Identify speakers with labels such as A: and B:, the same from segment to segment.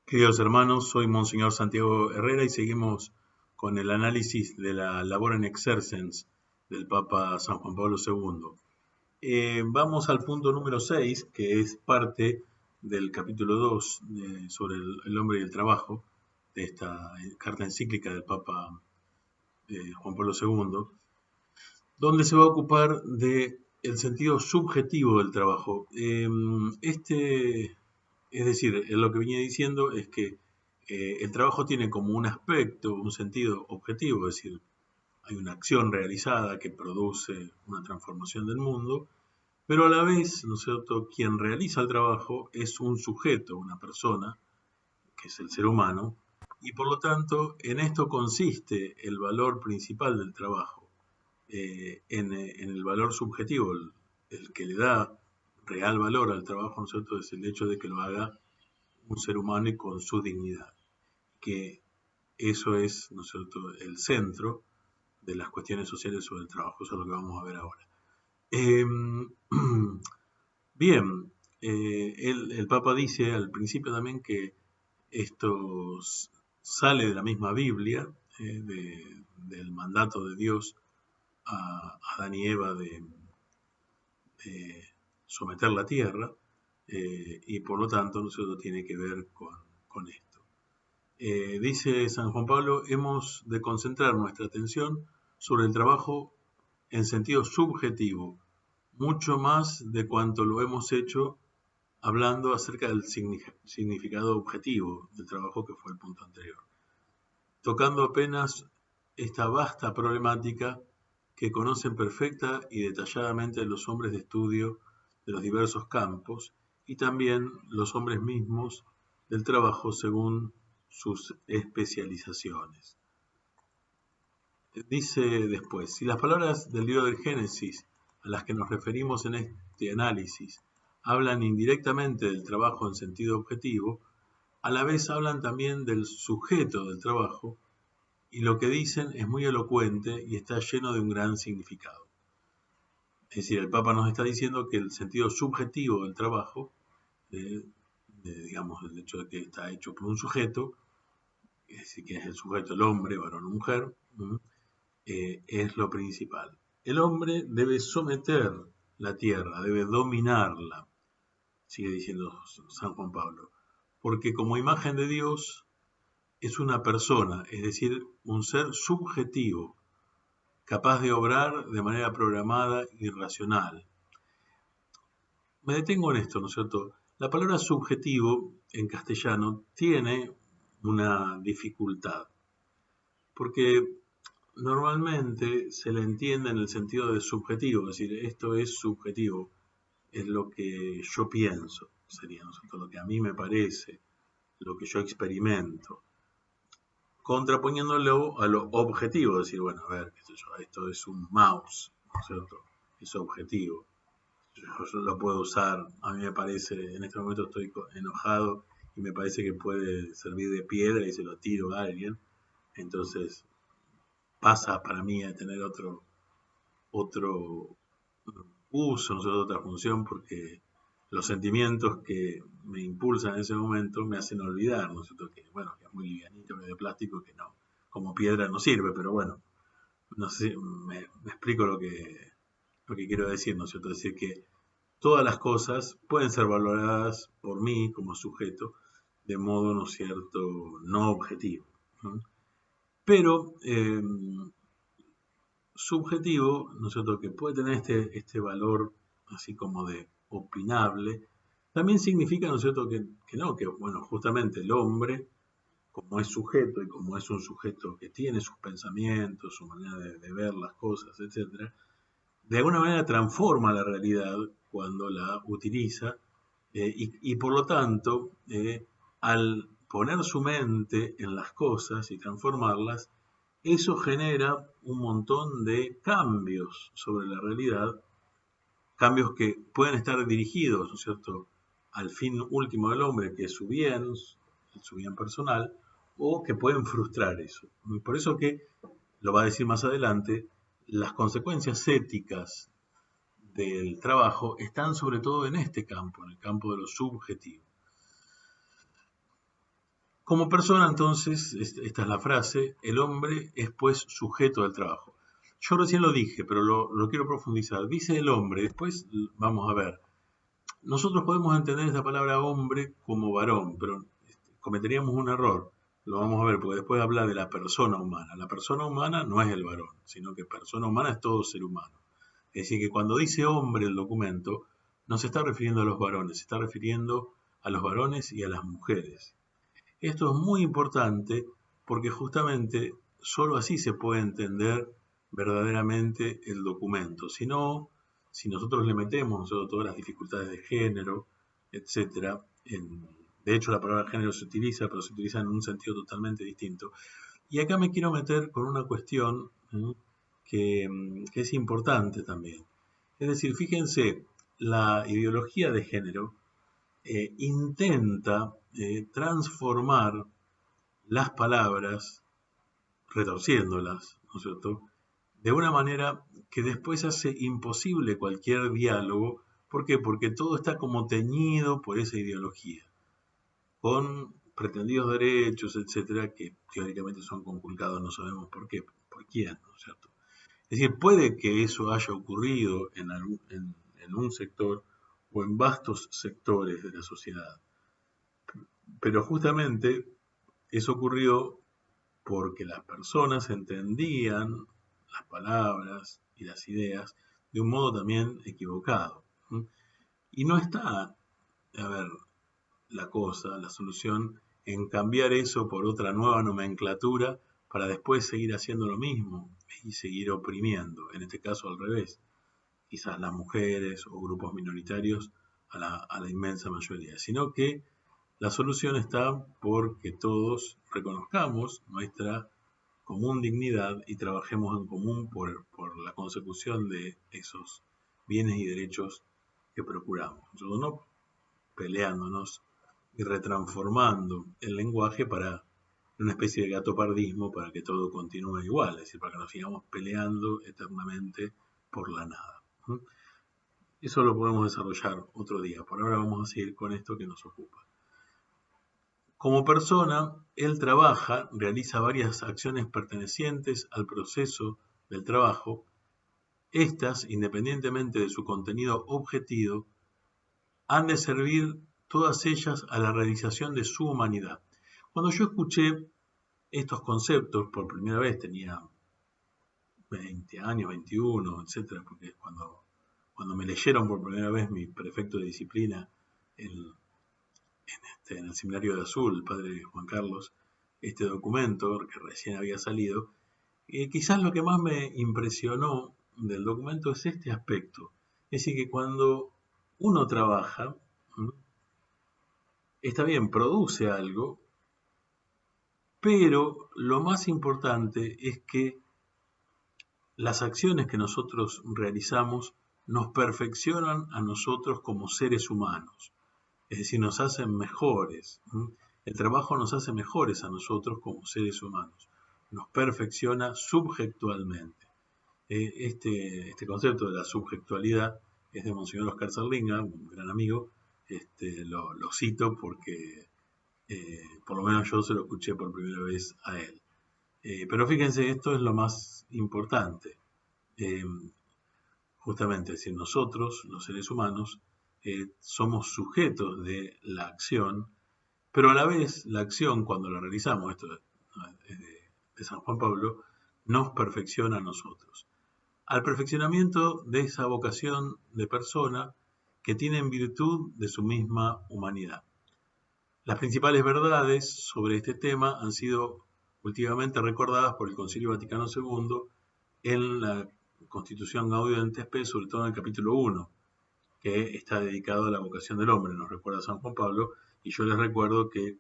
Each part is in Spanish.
A: Queridos hermanos, soy Monseñor Santiago Herrera y seguimos con el análisis de la Labor in Exercens del Papa San Juan Pablo II. Vamos al punto número 6, que es parte del capítulo 2 sobre el hombre y el trabajo, de esta carta encíclica del Papa Juan Pablo II, donde se va a ocupar del sentido subjetivo del trabajo. Es decir, lo que venía diciendo es que el trabajo tiene como un aspecto, un sentido objetivo, es decir, hay una acción realizada que produce una transformación del mundo, pero a la vez, ¿no es cierto?, quien realiza el trabajo es un sujeto, una persona, que es el ser humano, y por lo tanto en esto consiste el valor principal del trabajo, en el valor subjetivo, el que le da real valor al trabajo, ¿no es cierto?, es el hecho de que lo haga un ser humano y con su dignidad, que eso es, ¿no es cierto?, el centro de las cuestiones sociales sobre el trabajo. Eso es lo que vamos a ver ahora. Eh, Bien, el Papa dice al principio también que esto sale de la misma Biblia, del mandato de Dios a Adán y Eva de someter la tierra, y por lo tanto nosotros tiene que ver con esto. Dice San Juan Pablo, hemos de concentrar nuestra atención sobre el trabajo en sentido subjetivo, mucho más de cuanto lo hemos hecho hablando acerca del significado objetivo del trabajo, que fue el punto anterior, tocando apenas esta vasta problemática que conocen perfecta y detalladamente los hombres de estudio de los diversos campos y también los hombres mismos del trabajo según sus especializaciones. Dice después, si las palabras del libro del Génesis a las que nos referimos en este análisis hablan indirectamente del trabajo en sentido objetivo, a la vez hablan también del sujeto del trabajo, y lo que dicen es muy elocuente y está lleno de un gran significado. Es decir, el Papa nos está diciendo que el sentido subjetivo del trabajo, digamos, el hecho de que está hecho por un sujeto, es decir, que es el sujeto, el hombre, varón o mujer, es lo principal. El hombre debe someter la tierra, debe dominarla, sigue diciendo San Juan Pablo, porque como imagen de Dios es una persona, es decir, un ser subjetivo, capaz de obrar de manera programada y racional. Me detengo en esto, ¿no es cierto? La palabra subjetivo en castellano tiene una dificultad, porque normalmente se le entiende en el sentido de subjetivo, es decir, esto es subjetivo, es lo que yo pienso, sería, ¿no es cierto?, lo que a mí me parece, lo que yo experimento, contraponiéndolo a lo objetivo, decir, bueno, a ver, qué sé yo, esto es un mouse, ¿no es cierto?, es objetivo, yo lo puedo usar, a mí me parece, en este momento estoy enojado y me parece que puede servir de piedra y se lo tiro a alguien, entonces pasa para mí a tener otro uso, ¿no? Otra función, porque los sentimientos que me impulsan en ese momento me hacen olvidar, ¿no es cierto?, que bueno, que es muy livianito, que es de plástico, que no, como piedra no sirve, pero bueno, no sé si me explico lo que quiero decir, ¿no es cierto?, es decir, que todas las cosas pueden ser valoradas por mí como sujeto de modo, ¿no es cierto?, no objetivo, ¿no? Pero subjetivo, ¿no es cierto?, que puede tener este valor así como de opinable, también significa, ¿no es cierto?, que no, que bueno, justamente el hombre, como es sujeto y como es un sujeto que tiene sus pensamientos, su manera de ver las cosas, etcétera, de alguna manera transforma la realidad cuando la utiliza, y por lo tanto, al poner su mente en las cosas y transformarlas, eso genera un montón de cambios sobre la realidad, cambios que pueden estar dirigidos, ¿no es cierto?, al fin último del hombre, que es su bien personal, o que pueden frustrar eso. Por eso que, lo va a decir más adelante, las consecuencias éticas del trabajo están sobre todo en este campo, en el campo de lo subjetivo. Como persona, entonces, esta es la frase, el hombre es pues sujeto del trabajo. Yo recién lo dije, pero lo quiero profundizar. Dice el hombre, después vamos a ver. Nosotros podemos entender esta palabra hombre como varón, pero cometeríamos un error. Lo vamos a ver, porque después habla de la persona humana. La persona humana no es el varón, sino que persona humana es todo ser humano. Es decir, que cuando dice hombre el documento, no se está refiriendo a los varones, se está refiriendo a los varones y a las mujeres. Esto es muy importante porque justamente solo así se puede entender verdaderamente el documento. Si no, si nosotros le metemos todas las dificultades de género, etcétera, de hecho la palabra género se utiliza, pero se utiliza en un sentido totalmente distinto. Y acá me quiero meter con una cuestión que es importante también. Es decir, fíjense, la ideología de género intenta transformar las palabras, retorciéndolas, ¿no es cierto?, de una manera que después hace imposible cualquier diálogo. ¿Por qué? Porque todo está como teñido por esa ideología, con pretendidos derechos, etcétera, que teóricamente son conculcados, no sabemos por qué, por quién, ¿no es cierto? Es decir, puede que eso haya ocurrido en un sector o en vastos sectores de la sociedad, pero justamente eso ocurrió porque las personas entendían las palabras y las ideas de un modo también equivocado. Y no está, a ver, la cosa, la solución en cambiar eso por otra nueva nomenclatura para después seguir haciendo lo mismo y seguir oprimiendo, en este caso al revés, quizás las mujeres o grupos minoritarios a la inmensa mayoría, sino que la solución está porque todos reconozcamos nuestra común dignidad y trabajemos en común por la consecución de esos bienes y derechos que procuramos. Nosotros no peleándonos y retransformando el lenguaje para una especie de gatopardismo para que todo continúe igual, es decir, para que nos sigamos peleando eternamente por la nada. Eso lo podemos desarrollar otro día. Por ahora vamos a seguir con esto que nos ocupa. Como persona, él trabaja, realiza varias acciones pertenecientes al proceso del trabajo. Estas, independientemente de su contenido objetivo, han de servir todas ellas a la realización de su humanidad. Cuando yo escuché estos conceptos por primera vez, tenía 20 años, 21, etcétera, porque cuando me leyeron por primera vez mi prefecto de disciplina en el seminario de Azul, el padre Juan Carlos, este documento que recién había salido, quizás lo que más me impresionó del documento es este aspecto. Es decir, que cuando uno trabaja, está bien, produce algo, pero lo más importante es que las acciones que nosotros realizamos nos perfeccionan a nosotros como seres humanos. Es decir, nos hacen mejores. El trabajo nos hace mejores a nosotros como seres humanos. Nos perfecciona subjectualmente. Este concepto de la subjectualidad es de Monseñor Oscar Zerlinga, un gran amigo. Lo cito porque por lo menos yo se lo escuché por primera vez a él. Pero fíjense, esto es lo más importante. Justamente, es decir, nosotros, los seres humanos, somos sujetos de la acción, pero a la vez la acción, cuando la realizamos, esto es de San Juan Pablo, nos perfecciona a nosotros. Al perfeccionamiento de esa vocación de persona que tiene en virtud de su misma humanidad. Las principales verdades sobre este tema han sido últimamente recordadas por el Concilio Vaticano II en la Constitución Gaudium et Spes, sobre todo en el capítulo 1, que está dedicado a la vocación del hombre, nos recuerda San Juan Pablo, y yo les recuerdo que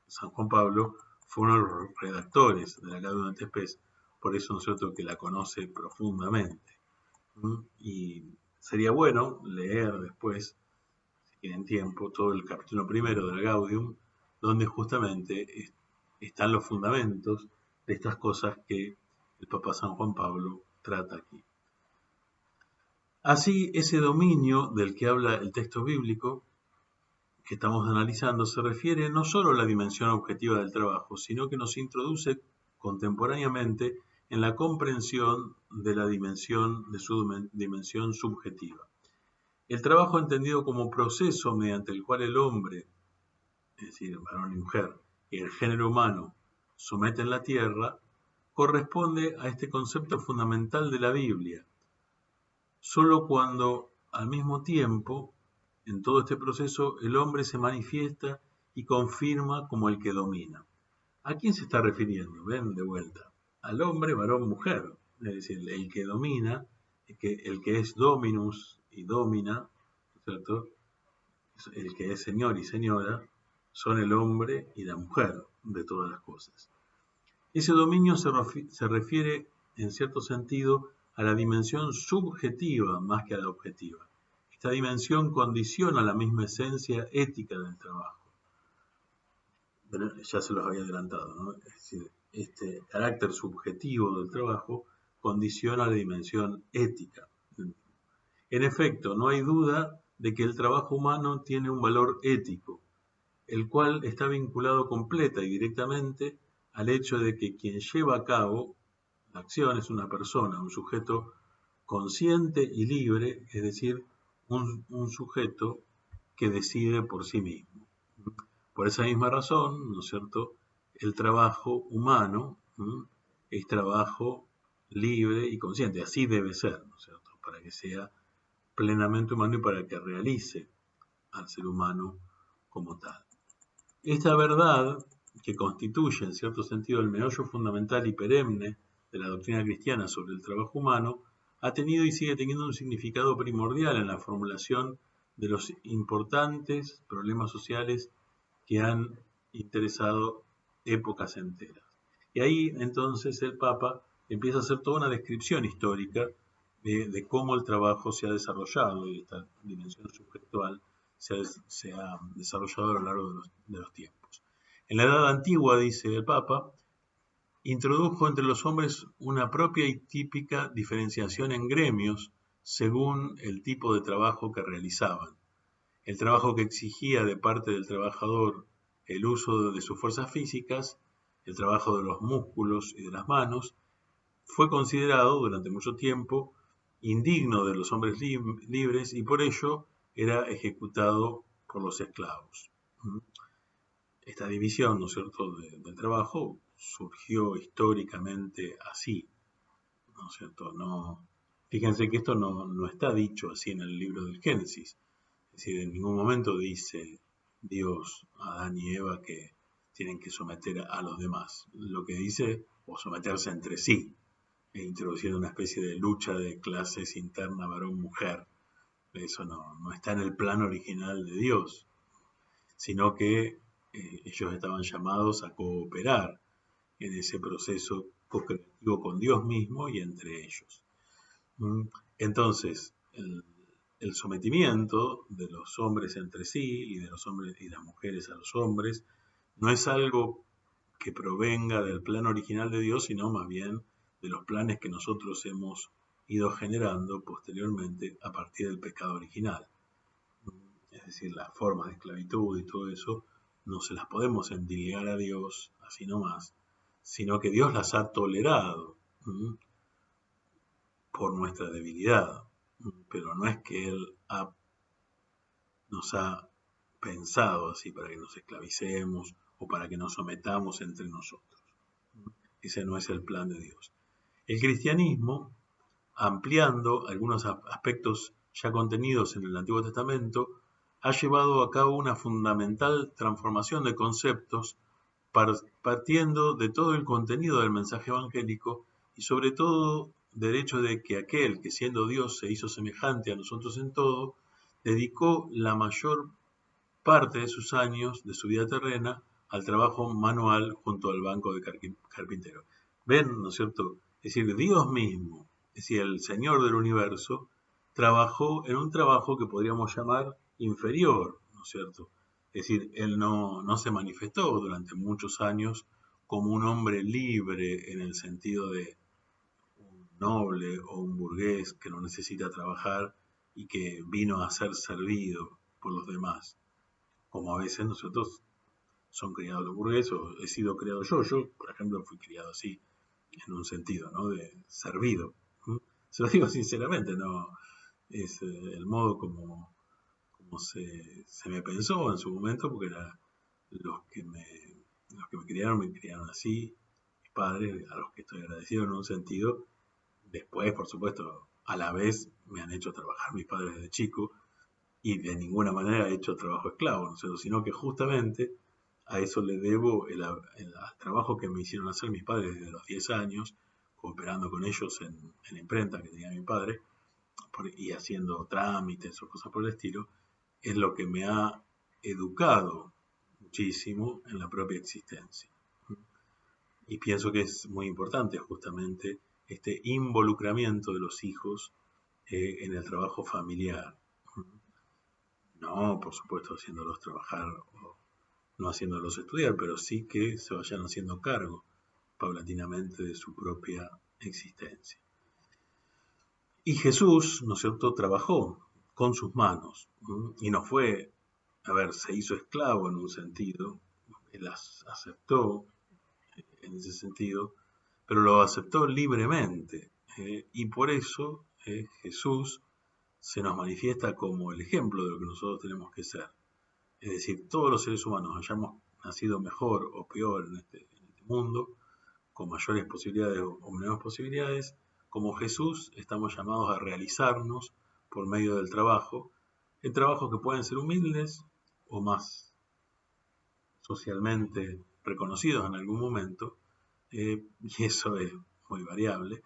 A: San Juan Pablo fue uno de los redactores de la Gaudium et Spes, por eso nosotros que la conoce profundamente. Y sería bueno leer después, si tienen tiempo, todo el capítulo primero de la Gaudium, donde justamente están los fundamentos de estas cosas que el Papa San Juan Pablo trata aquí. Así, ese dominio del que habla el texto bíblico, que estamos analizando se refiere no solo a la dimensión objetiva del trabajo, sino que nos introduce contemporáneamente en la comprensión de la dimensión de su dimensión subjetiva. El trabajo entendido como proceso mediante el cual el hombre, es decir, varón y mujer, y el género humano someten la tierra, corresponde a este concepto fundamental de la Biblia. Solo cuando, al mismo tiempo, en todo este proceso, el hombre se manifiesta y confirma como el que domina. ¿A quién se está refiriendo? Ven de vuelta. Al hombre, varón, mujer. Es decir, el que domina, el que es dominus y domina, ¿cierto? El que es señor y señora, son el hombre y la mujer de todas las cosas. Ese dominio se refiere, en cierto sentido, a la dimensión subjetiva más que a la objetiva. Esta dimensión condiciona la misma esencia ética del trabajo. Pero ya se los había adelantado, ¿no? Es decir, este carácter subjetivo del trabajo condiciona la dimensión ética. En efecto, no hay duda de que el trabajo humano tiene un valor ético, el cual está vinculado completa y directamente al hecho de que quien lleva a cabo la acción es una persona, un sujeto consciente y libre, es decir, un sujeto que decide por sí mismo. Por esa misma razón, ¿no es cierto?, el trabajo humano es trabajo libre y consciente, así debe ser, ¿no es cierto?, para que sea plenamente humano y para que realice al ser humano como tal. Esta verdad, que constituye en cierto sentido el meollo fundamental y perenne de la doctrina cristiana sobre el trabajo humano, ha tenido y sigue teniendo un significado primordial en la formulación de los importantes problemas sociales que han interesado épocas enteras. Y ahí entonces el Papa empieza a hacer toda una descripción histórica de cómo el trabajo se ha desarrollado y esta dimensión subjetual se ha desarrollado a lo largo de los tiempos. En la Edad Antigua, dice el Papa, introdujo entre los hombres una propia y típica diferenciación en gremios según el tipo de trabajo que realizaban. El trabajo que exigía de parte del trabajador el uso de sus fuerzas físicas, el trabajo de los músculos y de las manos, fue considerado durante mucho tiempo indigno de los hombres libres y por ello era ejecutado por los esclavos. Esta división, ¿no es cierto?, del trabajo surgió históricamente así, ¿no es cierto? No, fíjense que esto no está dicho así en el libro del Génesis. Es decir, en ningún momento dice Dios a Adán y Eva que tienen que someter a los demás. Lo que dice, o someterse entre sí, e introduciendo una especie de lucha de clases interna varón-mujer. Eso no está en el plan original de Dios, sino que ellos estaban llamados a cooperar en ese proceso co-creativo con Dios mismo y entre ellos. Entonces, el sometimiento de los hombres entre sí y de los hombres y las mujeres a los hombres no es algo que provenga del plan original de Dios, sino más bien de los planes que nosotros hemos ido generando posteriormente a partir del pecado original. Es decir, las formas de esclavitud y todo eso no se las podemos endilgar a Dios así nomás, sino que Dios las ha tolerado por nuestra debilidad, pero no es que Él nos ha pensado así para que nos esclavicemos o para que nos sometamos entre nosotros. Ese no es el plan de Dios. El cristianismo, ampliando algunos aspectos ya contenidos en el Antiguo Testamento, ha llevado a cabo una fundamental transformación de conceptos partiendo de todo el contenido del mensaje evangélico y sobre todo del hecho de que aquel que siendo Dios se hizo semejante a nosotros en todo, dedicó la mayor parte de sus años de su vida terrena al trabajo manual junto al banco de carpintero. ¿Ven, no es cierto? Es decir, Dios mismo, es decir, el Señor del universo, trabajó en un trabajo que podríamos llamar inferior, ¿no es cierto? Es decir, Él no se manifestó durante muchos años como un hombre libre en el sentido de un noble o un burgués que no necesita trabajar y que vino a ser servido por los demás, como a veces nosotros son criados los burgueses, o he sido criado yo. Yo, por ejemplo, fui criado así, en un sentido, ¿no? De servido. ¿Mm? Se lo digo sinceramente, no es el modo como se me pensó en su momento, porque era los que me, los que me criaron así, mis padres, a los que estoy agradecido en un sentido. Después, por supuesto, a la vez me han hecho trabajar mis padres desde chico, y de ninguna manera he hecho trabajo esclavo, ¿no es cierto? Sino que justamente a eso le debo al trabajo que me hicieron hacer mis padres desde los 10 años, cooperando con ellos en la imprenta que tenía mi padre, y haciendo trámites o cosas por el estilo, es lo que me ha educado muchísimo en la propia existencia. Y pienso que es muy importante justamente este involucramiento de los hijos en el trabajo familiar. No, por supuesto, haciéndolos trabajar o no haciéndolos estudiar, pero sí que se vayan haciendo cargo paulatinamente de su propia existencia. Y Jesús, ¿no es cierto?, trabajó con sus manos, y no fue, a ver, se hizo esclavo en un sentido, él las aceptó en ese sentido, pero lo aceptó libremente, y por eso Jesús se nos manifiesta como el ejemplo de lo que nosotros tenemos que ser. Es decir, todos los seres humanos hayamos nacido mejor o peor en este mundo, con mayores posibilidades o menores posibilidades, como Jesús estamos llamados a realizarnos por medio del trabajo, en trabajos que pueden ser humildes o más socialmente reconocidos en algún momento, y eso es muy variable,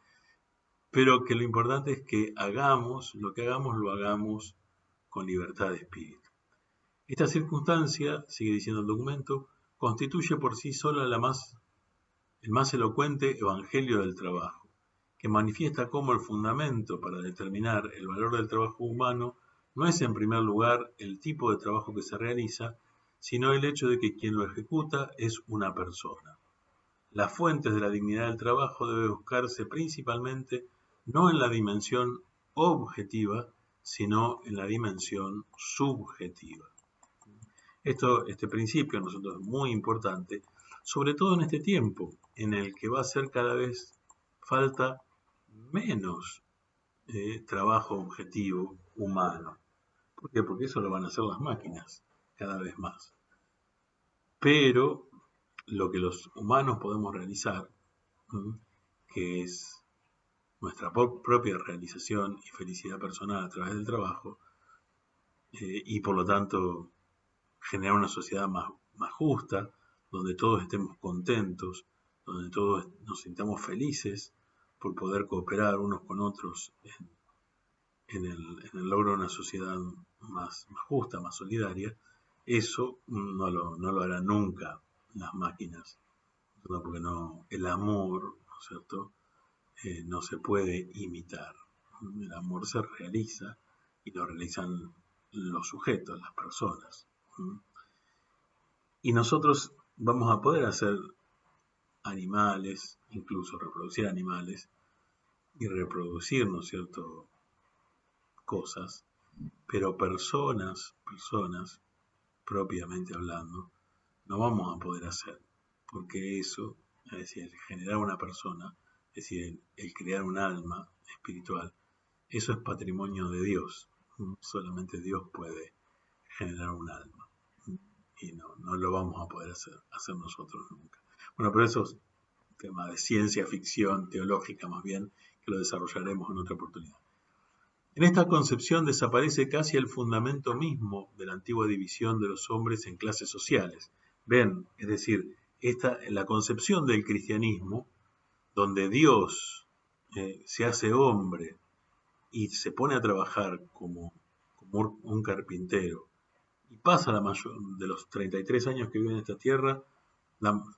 A: pero que lo importante es que hagamos, lo que hagamos, lo hagamos con libertad de espíritu. Esta circunstancia, sigue diciendo el documento, constituye por sí sola el más elocuente evangelio del trabajo, que manifiesta cómo el fundamento para determinar el valor del trabajo humano no es en primer lugar el tipo de trabajo que se realiza, sino el hecho de que quien lo ejecuta es una persona. Las fuentes de la dignidad del trabajo deben buscarse principalmente no en la dimensión objetiva, sino en la dimensión subjetiva. Este principio a nosotros es muy importante, sobre todo en este tiempo en el que va a hacer cada vez falta menos trabajo objetivo humano. ¿Por qué? Porque eso lo van a hacer las máquinas cada vez más. Pero lo que los humanos podemos realizar, que es nuestra propia realización y felicidad personal a través del trabajo, y por lo tanto generar una sociedad más justa, donde todos estemos contentos, donde todos nos sintamos felices por poder cooperar unos con otros en el logro de una sociedad más justa, más solidaria. Eso no lo harán nunca las máquinas, ¿no? Porque el amor, ¿no es cierto?, no se puede imitar. El amor se realiza y lo realizan los sujetos, las personas. Y nosotros vamos a poder hacer animales, incluso reproducir animales y reproducir, ¿no es cierto?, cosas, pero personas, propiamente hablando, no vamos a poder hacer, porque eso, es decir, el generar una persona, es decir, el crear un alma espiritual, eso es patrimonio de Dios. Solamente Dios puede generar un alma, y no lo vamos a poder hacer nosotros nunca. Bueno, pero eso es un tema de ciencia ficción teológica más bien, que lo desarrollaremos en otra oportunidad. En esta concepción desaparece casi el fundamento mismo de la antigua división de los hombres en clases sociales. Ven, es decir, la concepción del cristianismo, donde Dios se hace hombre y se pone a trabajar como un carpintero, y pasa la mayor de los 33 años que vive en esta tierra,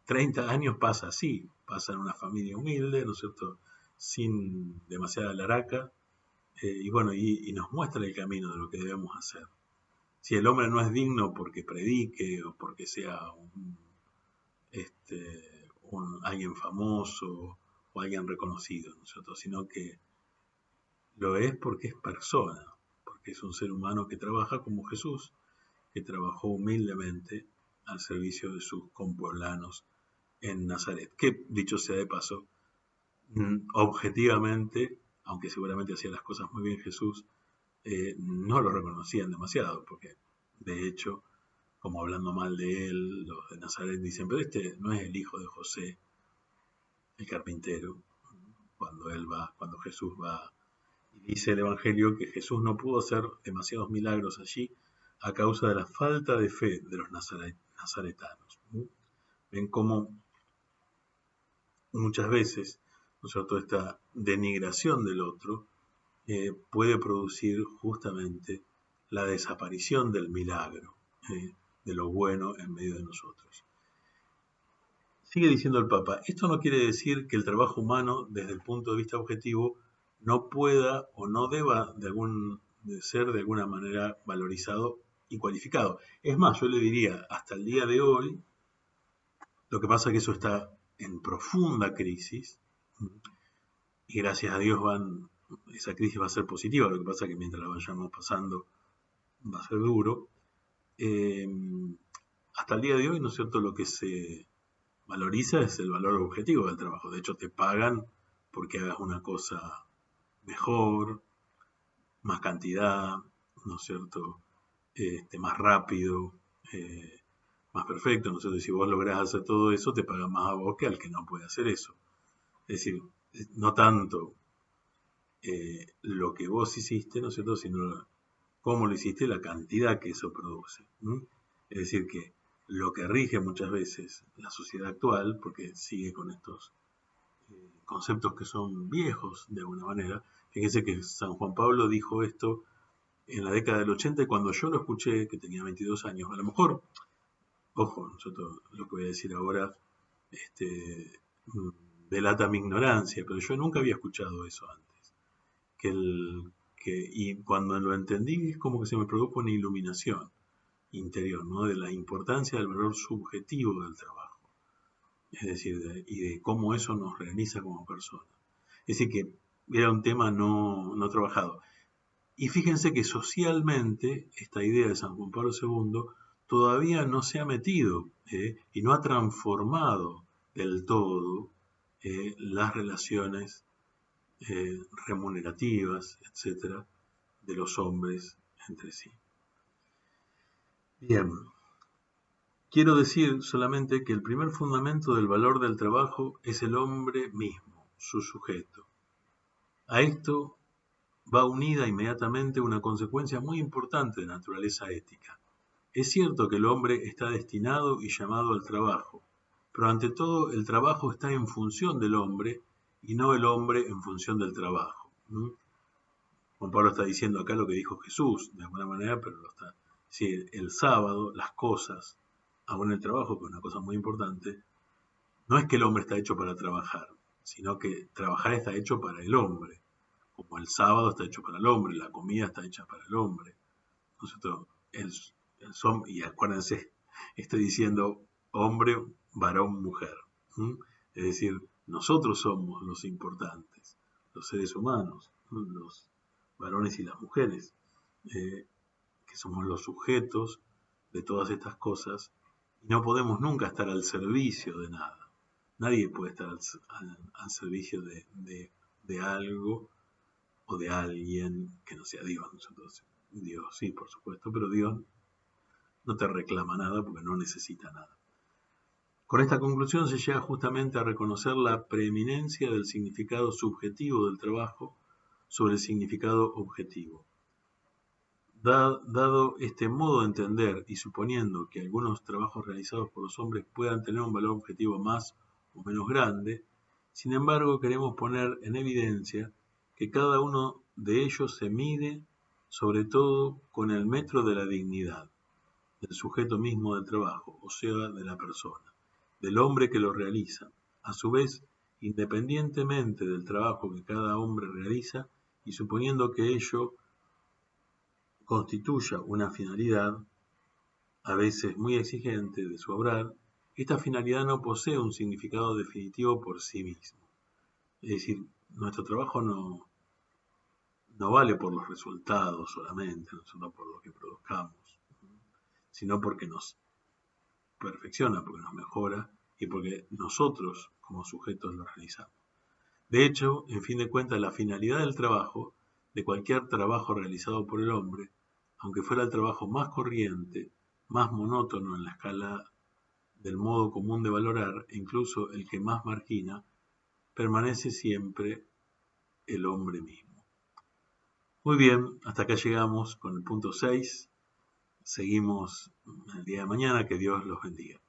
A: 30 años pasa así, pasa en una familia humilde, ¿no es cierto?, sin demasiada laraca, y bueno, y nos muestra el camino de lo que debemos hacer. Si el hombre no es digno porque predique o porque sea alguien famoso o alguien reconocido, ¿no es cierto?, sino que lo es porque es persona, porque es un ser humano que trabaja como Jesús, que trabajó humildemente al servicio de sus compueblanos en Nazaret, que dicho sea de paso, objetivamente, aunque seguramente hacía las cosas muy bien Jesús, no lo reconocían demasiado, porque de hecho, como hablando mal de él, los de Nazaret dicen, pero este no es el hijo de José, el carpintero, cuando Jesús va, y dice el Evangelio que Jesús no pudo hacer demasiados milagros allí a causa de la falta de fe de los nazaretanos. Ven cómo muchas veces, ¿no es cierto?, esta denigración del otro puede producir justamente la desaparición del milagro, de lo bueno en medio de nosotros. Sigue diciendo el Papa, esto no quiere decir que el trabajo humano, desde el punto de vista objetivo, no pueda o no deba de ser de alguna manera valorizado y cualificado. Es más, yo le diría, hasta el día de hoy, lo que pasa es que eso está en profunda crisis, y gracias a Dios esa crisis va a ser positiva, lo que pasa es que mientras la vayamos pasando va a ser duro. Hasta el día de hoy, ¿no es cierto?, lo que se valoriza es el valor objetivo del trabajo. De hecho, te pagan porque hagas una cosa mejor, más cantidad, ¿no es cierto?, más rápido, más perfecto, ¿no es cierto? Y si vos lográs hacer todo eso, te pagan más a vos que al que no puede hacer eso. Es decir, no tanto lo que vos hiciste, ¿no es cierto?, sino cómo lo hiciste, la cantidad que eso produce. Es decir, que lo que rige muchas veces la sociedad actual, porque sigue con estos conceptos que son viejos de alguna manera. Fíjense que San Juan Pablo dijo esto en la década del 80 y cuando yo lo escuché, que tenía 22 años, a lo mejor, ojo, nosotros lo que voy a decir ahora delata mi ignorancia, pero yo nunca había escuchado eso antes. Y cuando lo entendí es como que se me produjo una iluminación interior, ¿no?, de la importancia del valor subjetivo del trabajo, es decir, y de cómo eso nos realiza como personas. Es decir, que era un tema no trabajado. Y fíjense que socialmente esta idea de San Juan Pablo II todavía no se ha metido y no ha transformado del todo las relaciones remunerativas, etcétera, de los hombres entre sí. Bien, quiero decir solamente que el primer fundamento del valor del trabajo es el hombre mismo, su sujeto. A esto va unida inmediatamente una consecuencia muy importante de naturaleza ética. Es cierto que el hombre está destinado y llamado al trabajo, pero ante todo el trabajo está en función del hombre y no el hombre en función del trabajo. Juan Pablo está diciendo acá lo que dijo Jesús, de alguna manera, pero lo está. Si el sábado, las cosas, aún el trabajo, que es una cosa muy importante, no es que el hombre está hecho para trabajar, sino que trabajar está hecho para el hombre. Como el sábado está hecho para el hombre, la comida está hecha para el hombre. Nosotros, y acuérdense, estoy diciendo hombre, varón, mujer. Es decir, nosotros somos los importantes, los seres humanos, los varones y las mujeres, que somos los sujetos de todas estas cosas, y no podemos nunca estar al servicio de nada. Nadie puede estar al servicio de algo o de alguien que no sea Dios. Nosotros, Dios sí, por supuesto, pero Dios no te reclama nada porque no necesita nada. Con esta conclusión se llega justamente a reconocer la preeminencia del significado subjetivo del trabajo sobre el significado objetivo. Dado este modo de entender y suponiendo que algunos trabajos realizados por los hombres puedan tener un valor objetivo más o menos grande, sin embargo queremos poner en evidencia que cada uno de ellos se mide sobre todo con el metro de la dignidad del sujeto mismo del trabajo, o sea, de la persona, del hombre que lo realiza. A su vez, independientemente del trabajo que cada hombre realiza y suponiendo que ello constituya una finalidad, a veces muy exigente, de su obrar, esta finalidad no posee un significado definitivo por sí mismo. Es decir, nuestro trabajo no vale por los resultados solamente, no por lo que produzcamos, sino porque nos perfecciona, porque nos mejora y porque nosotros como sujetos lo realizamos. De hecho, en fin de cuentas, la finalidad del trabajo, de cualquier trabajo realizado por el hombre, aunque fuera el trabajo más corriente, más monótono en la escala del modo común de valorar, e incluso el que más margina, permanece siempre el hombre mismo. Muy bien, hasta acá llegamos con el punto 6. Seguimos el día de mañana, que Dios los bendiga.